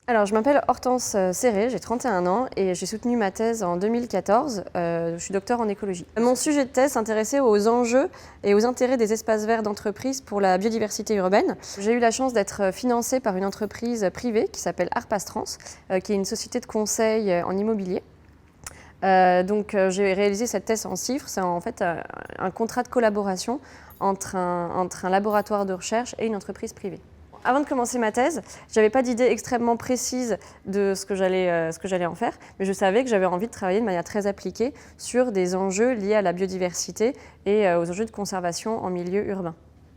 Alors, je m'appelle Hortense Serré, j'ai 31 ans et j'ai soutenu ma thèse en 2014. Je suis docteur en écologie. Mon sujet de thèse s'intéressait aux enjeux et aux intérêts des espaces verts d'entreprise pour la biodiversité urbaine. J'ai eu la chance d'être financée par une entreprise privée qui s'appelle Arpastrans, qui est une société de conseil en immobilier. J'ai réalisé cette thèse en chiffres. C'est en fait un contrat de collaboration entre un laboratoire de recherche et une entreprise privée. Avant de commencer ma thèse, je n'avais pas d'idée extrêmement précise de ce que j'allais en faire, mais je savais que j'avais envie de travailler de manière très appliquée sur des enjeux liés à la biodiversité et aux enjeux de conservation en milieu urbain.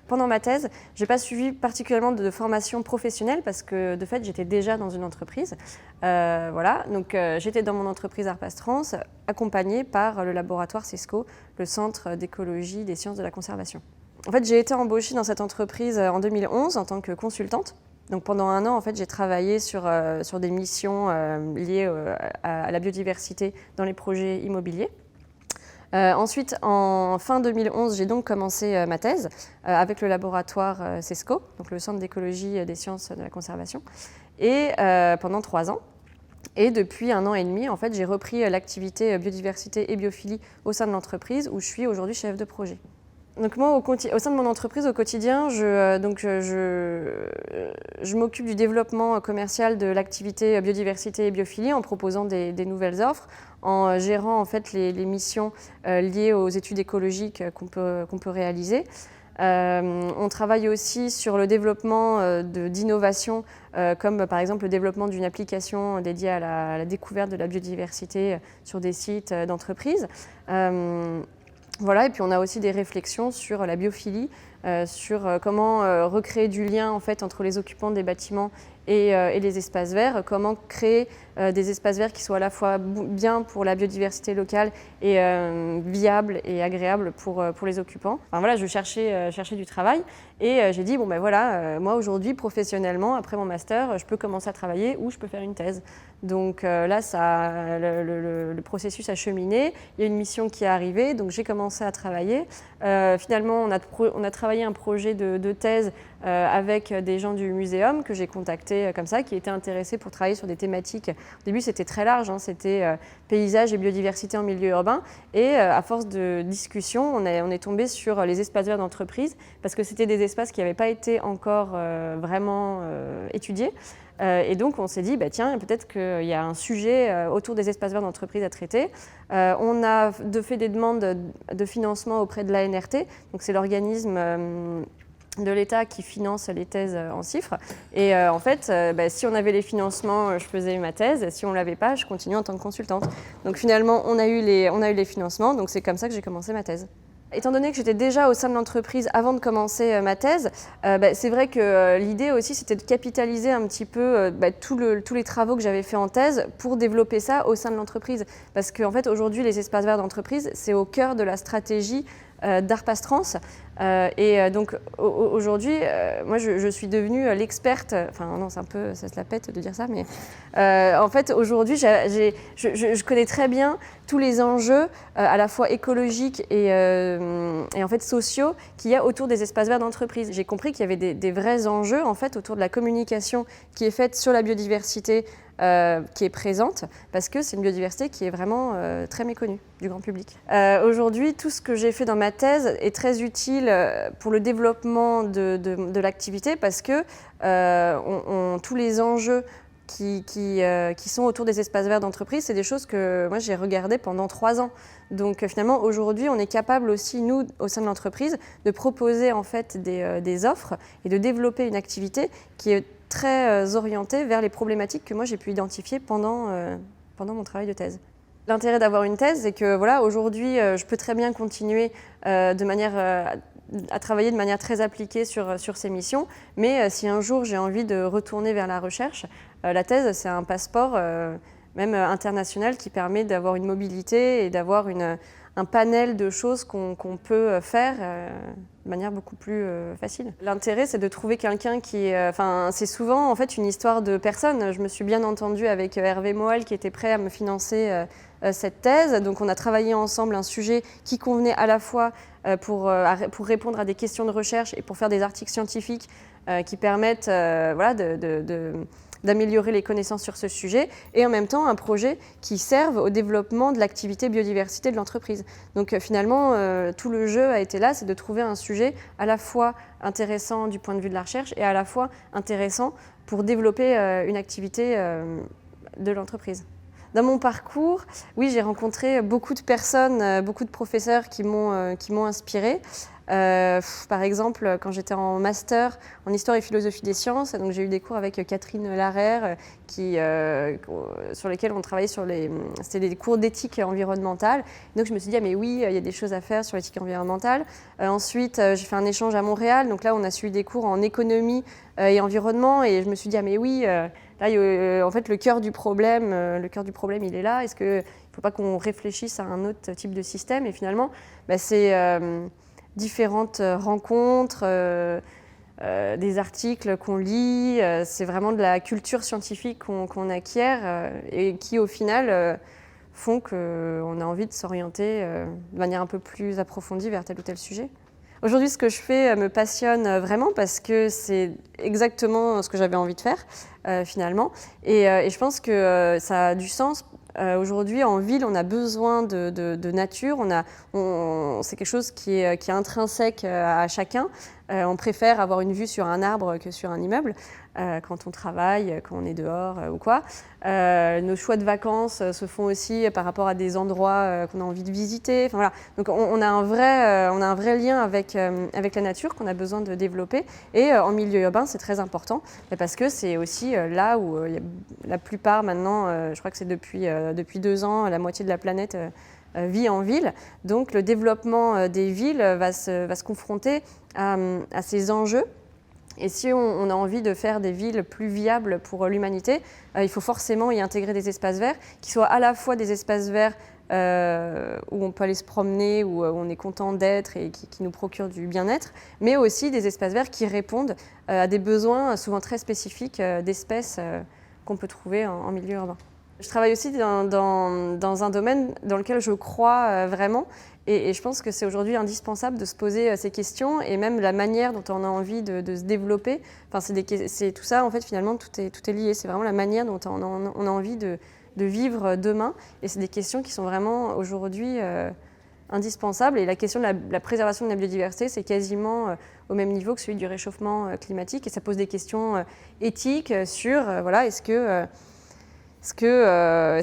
Pendant ma thèse, je n'ai pas suivi particulièrement de formation professionnelle parce que de fait j'étais déjà dans une entreprise. J'étais dans mon entreprise Arpastrans, accompagnée par le laboratoire CESCO, le Centre d'écologie des sciences de la conservation. En fait, j'ai été embauchée dans cette entreprise en 2011 en tant que consultante. Donc pendant un an, en fait, j'ai travaillé sur des missions liées à la biodiversité dans les projets immobiliers. Ensuite, en fin 2011, j'ai donc commencé ma thèse avec le laboratoire CESCO, donc le Centre d'écologie des sciences de la conservation, et pendant 3 ans. Et depuis un an et demi, en fait, j'ai repris l'activité biodiversité et biophilie au sein de l'entreprise où je suis aujourd'hui chef de projet. Donc moi, au sein de mon entreprise, au quotidien, je m'occupe du développement commercial de l'activité biodiversité et biophilie en proposant des nouvelles offres, en gérant en fait les missions liées aux études écologiques qu'on peut réaliser. On travaille aussi sur le développement d'innovations, comme par exemple le développement d'une application dédiée à la découverte de la biodiversité sur des sites d'entreprise. Et puis on a aussi des réflexions sur la biophilie, sur comment recréer du lien en fait, entre les occupants des bâtiments et les espaces verts, comment créer des espaces verts qui soient à la fois bien pour la biodiversité locale et viables et agréables pour les occupants. Enfin, voilà, je cherchais du travail et j'ai dit, moi aujourd'hui, professionnellement, après mon master, je peux commencer à travailler ou je peux faire une thèse. Donc là, le processus a cheminé, il y a une mission qui est arrivée, donc j'ai commencé à travailler. Finalement, on a travaillé un projet de thèse avec des gens du muséum que j'ai contactés comme ça, qui étaient intéressés pour travailler sur des thématiques. Au début, c'était très large, c'était paysage et biodiversité en milieu urbain. Et à force de discussion, on est tombé sur les espaces verts d'entreprise parce que c'était des espaces qui n'avaient pas été encore vraiment étudiés. Et donc, on s'est dit, tiens, peut-être qu'il y a un sujet autour des espaces verts d'entreprise à traiter. On a fait des demandes de financement auprès de l'ANRT, donc c'est l'organisme de l'État qui finance les thèses en chiffres. Et en fait, si on avait les financements, je faisais ma thèse. Si on ne l'avait pas, je continuais en tant que consultante. Donc finalement, on a eu les financements. Donc c'est comme ça que j'ai commencé ma thèse. Étant donné que j'étais déjà au sein de l'entreprise avant de commencer ma thèse, c'est vrai que l'idée aussi c'était de capitaliser un petit peu tous les travaux que j'avais faits en thèse pour développer ça au sein de l'entreprise. Parce qu'en fait aujourd'hui les espaces verts d'entreprise c'est au cœur de la stratégie d'Arpastrans. Donc aujourd'hui, moi je suis devenue l'experte, enfin non c'est un peu, ça se la pète de dire ça, mais en fait aujourd'hui je connais très bien tous les enjeux à la fois écologiques et en fait sociaux qu'il y a autour des espaces verts d'entreprise. J'ai compris qu'il y avait des vrais enjeux en fait autour de la communication qui est faite sur la biodiversité qui est présente parce que c'est une biodiversité qui est vraiment très méconnue du grand public. Aujourd'hui, tout ce que j'ai fait dans ma thèse est très utile pour le développement de l'activité parce que tous les enjeux qui sont autour des espaces verts d'entreprise, c'est des choses que moi j'ai regardées pendant 3 ans. Donc finalement aujourd'hui on est capable aussi nous au sein de l'entreprise de proposer en fait des offres et de développer une activité qui est très orientée vers les problématiques que moi j'ai pu identifier pendant mon travail de thèse. L'intérêt d'avoir une thèse, c'est que voilà, aujourd'hui, je peux très bien continuer à travailler de manière très appliquée sur ces missions, mais si un jour j'ai envie de retourner vers la recherche, la thèse, c'est un passeport même international qui permet d'avoir une mobilité et d'avoir un panel de choses qu'on peut faire de manière beaucoup plus facile. L'intérêt, c'est de trouver quelqu'un c'est souvent en fait une histoire de personne. Je me suis bien entendue avec Hervé Moal qui était prêt à me financer cette thèse. Donc on a travaillé ensemble un sujet qui convenait à la fois pour répondre à des questions de recherche et pour faire des articles scientifiques qui permettent d'améliorer les connaissances sur ce sujet et en même temps un projet qui serve au développement de l'activité biodiversité de l'entreprise. Donc finalement, tout le jeu a été là, c'est de trouver un sujet à la fois intéressant du point de vue de la recherche et à la fois intéressant pour développer une activité de l'entreprise. Dans mon parcours, oui, j'ai rencontré beaucoup de personnes, beaucoup de professeurs qui m'ont inspirée. Par exemple, quand j'étais en master en histoire et philosophie des sciences, donc j'ai eu des cours avec Catherine Larère, sur lesquels on travaillait c'était des cours d'éthique environnementale. Donc je me suis dit, ah, mais oui, il y a des choses à faire sur l'éthique environnementale. Ensuite, j'ai fait un échange à Montréal, donc là on a suivi des cours en économie et environnement, et je me suis dit, ah, mais oui, là, en fait, le cœur du problème, il est là. Est-ce qu'il ne faut pas qu'on réfléchisse à un autre type de système? Et finalement, c'est différentes rencontres, des articles qu'on lit, c'est vraiment de la culture scientifique qu'on acquiert et qui, au final, font qu'on a envie de s'orienter de manière un peu plus approfondie vers tel ou tel sujet. Aujourd'hui, ce que je fais me passionne vraiment parce que c'est exactement ce que j'avais envie de faire finalement. Et je pense que ça a du sens. Aujourd'hui, en ville, on a besoin de nature. C'est quelque chose qui est intrinsèque à chacun. On préfère avoir une vue sur un arbre que sur un immeuble quand on travaille, quand on est dehors ou quoi. Nos choix de vacances se font aussi par rapport à des endroits qu'on a envie de visiter. Enfin, voilà. Donc on a un vrai lien avec la nature qu'on a besoin de développer. Et en milieu urbain, c'est très important parce que c'est aussi là où la plupart maintenant, je crois que c'est depuis 2 ans, la moitié de la planète vit en ville. Donc le développement des villes va se confronter à ces enjeux. Et si on a envie de faire des villes plus viables pour l'humanité, il faut forcément y intégrer des espaces verts qui soient à la fois des espaces verts où on peut aller se promener, où on est content d'être et qui nous procurent du bien-être, mais aussi des espaces verts qui répondent à des besoins souvent très spécifiques d'espèces qu'on peut trouver en milieu urbain. Je travaille aussi dans un domaine dans lequel je crois vraiment et je pense que c'est aujourd'hui indispensable de se poser ces questions et même la manière dont on a envie de se développer. Enfin, c'est tout ça, en fait, finalement, tout est lié. C'est vraiment la manière dont on a envie de vivre demain et c'est des questions qui sont vraiment aujourd'hui indispensables. Et la question de la préservation de la biodiversité, c'est quasiment au même niveau que celui du réchauffement climatique et ça pose des questions éthiques sur, voilà, est-ce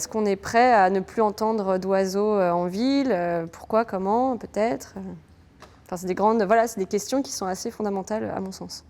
qu'on est prêt à ne plus entendre d'oiseaux en ville? Pourquoi? Comment? Peut-être? Enfin, c'est des questions qui sont assez fondamentales à mon sens.